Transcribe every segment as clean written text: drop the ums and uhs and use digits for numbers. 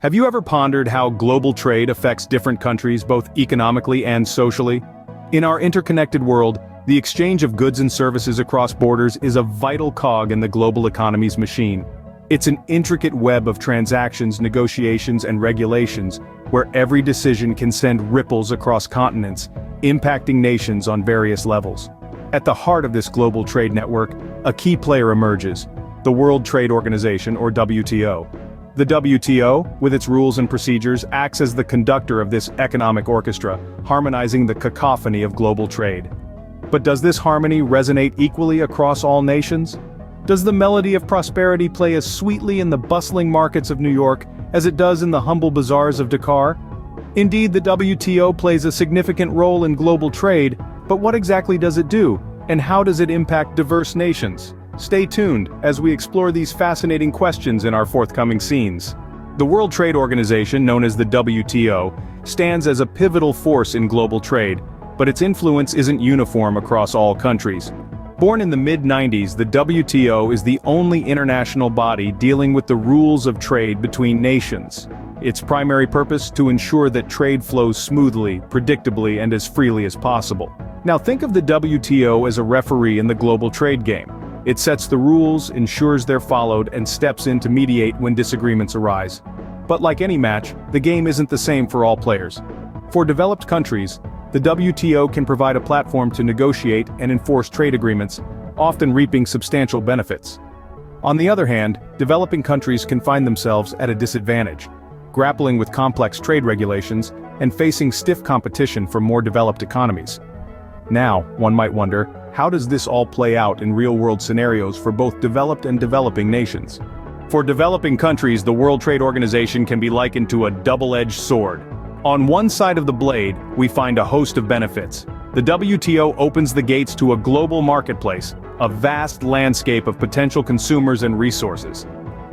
Have you ever pondered how global trade affects different countries both economically and socially? In our interconnected world, the exchange of goods and services across borders is a vital cog in the global economy's machine. It's an intricate web of transactions, negotiations, and regulations, where every decision can send ripples across continents, impacting nations on various levels. At the heart of this global trade network, a key player emerges: the World Trade Organization, or WTO. The WTO, with its rules and procedures, acts as the conductor of this economic orchestra, harmonizing the cacophony of global trade. But does this harmony resonate equally across all nations? Does the melody of prosperity play as sweetly in the bustling markets of New York as it does in the humble bazaars of Dakar? Indeed, the WTO plays a significant role in global trade, but what exactly does it do, and how does it impact diverse nations? Stay tuned as we explore these fascinating questions in our forthcoming scenes. The World Trade Organization, known as the WTO, stands as a pivotal force in global trade, but its influence isn't uniform across all countries. Born in the mid-90s, the WTO is the only international body dealing with the rules of trade between nations. Its primary purpose: to ensure that trade flows smoothly, predictably, and as freely as possible. Now think of the WTO as a referee in the global trade game. It sets the rules, ensures they're followed, and steps in to mediate when disagreements arise. But like any match, the game isn't the same for all players. For developed countries, the WTO can provide a platform to negotiate and enforce trade agreements, often reaping substantial benefits. On the other hand, developing countries can find themselves at a disadvantage, grappling with complex trade regulations and facing stiff competition from more developed economies. Now, one might wonder, how does this all play out in real-world scenarios for both developed and developing nations? For developing countries, the World Trade Organization can be likened to a double-edged sword. On one side of the blade, we find a host of benefits. The WTO opens the gates to a global marketplace, a vast landscape of potential consumers and resources.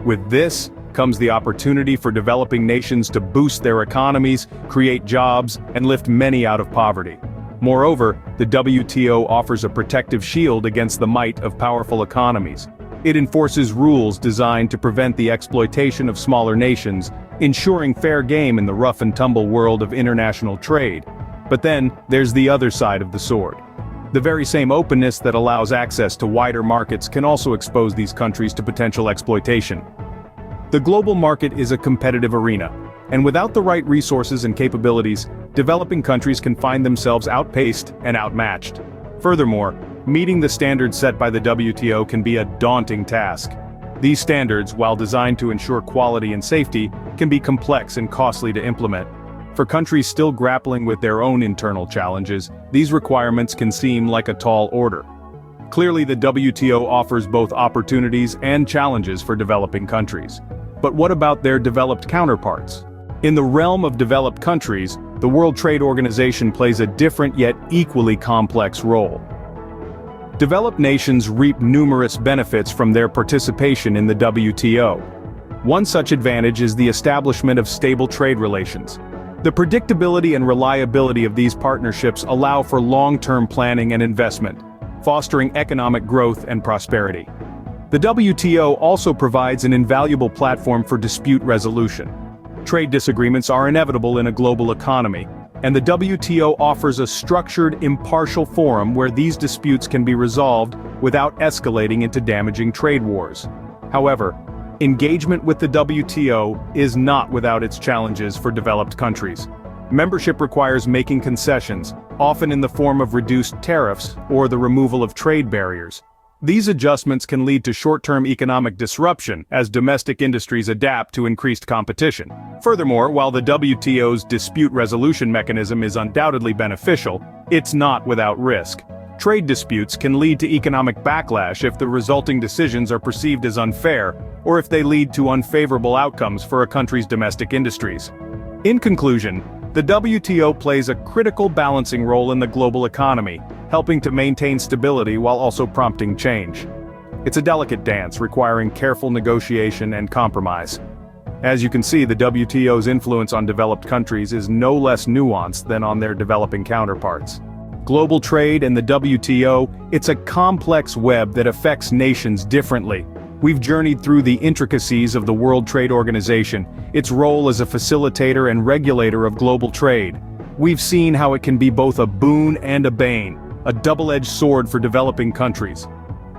With this comes the opportunity for developing nations to boost their economies, create jobs, and lift many out of poverty. Moreover, the WTO offers a protective shield against the might of powerful economies. It enforces rules designed to prevent the exploitation of smaller nations, ensuring fair game in the rough-and-tumble world of international trade. But then, there's the other side of the sword. The very same openness that allows access to wider markets can also expose these countries to potential exploitation. The global market is a competitive arena, and without the right resources and capabilities, developing countries can find themselves outpaced and outmatched. Furthermore, meeting the standards set by the WTO can be a daunting task. These standards, while designed to ensure quality and safety, can be complex and costly to implement. For countries still grappling with their own internal challenges, these requirements can seem like a tall order. Clearly, the WTO offers both opportunities and challenges for developing countries. But what about their developed counterparts? In the realm of developed countries, the World Trade Organization plays a different yet equally complex role. Developed nations reap numerous benefits from their participation in the WTO. One such advantage is the establishment of stable trade relations. The predictability and reliability of these partnerships allow for long-term planning and investment, fostering economic growth and prosperity. The WTO also provides an invaluable platform for dispute resolution. Trade disagreements are inevitable in a global economy, and the WTO offers a structured, impartial forum where these disputes can be resolved without escalating into damaging trade wars. However, engagement with the WTO is not without its challenges for developed countries. Membership requires making concessions, often in the form of reduced tariffs or the removal of trade barriers. These adjustments can lead to short-term economic disruption as domestic industries adapt to increased competition. Furthermore, while the WTO's dispute resolution mechanism is undoubtedly beneficial, it's not without risk. Trade disputes can lead to economic backlash if the resulting decisions are perceived as unfair, or if they lead to unfavorable outcomes for a country's domestic industries. In conclusion, the WTO plays a critical balancing role in the global economy, helping to maintain stability while also prompting change. It's a delicate dance requiring careful negotiation and compromise. As you can see, the WTO's influence on developed countries is no less nuanced than on their developing counterparts. Global trade and the WTO, it's a complex web that affects nations differently, We've journeyed through the intricacies of the World Trade Organization, its role as a facilitator and regulator of global trade. We've seen how it can be both a boon and a bane, a double-edged sword for developing countries.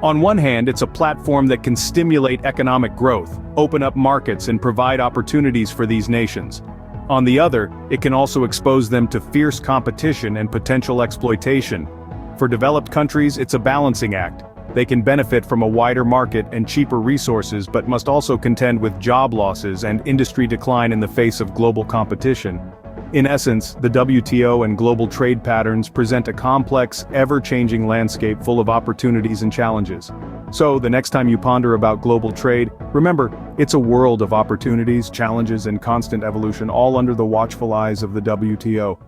On one hand, it's a platform that can stimulate economic growth, open up markets and provide opportunities for these nations. On the other, it can also expose them to fierce competition and potential exploitation. For developed countries, it's a balancing act. They can benefit from a wider market and cheaper resources but must also contend with job losses and industry decline in the face of global competition. In essence, the WTO and global trade patterns present a complex, ever-changing landscape full of opportunities and challenges. So, the next time you ponder about global trade, remember, it's a world of opportunities, challenges, and constant evolution, all under the watchful eyes of the WTO.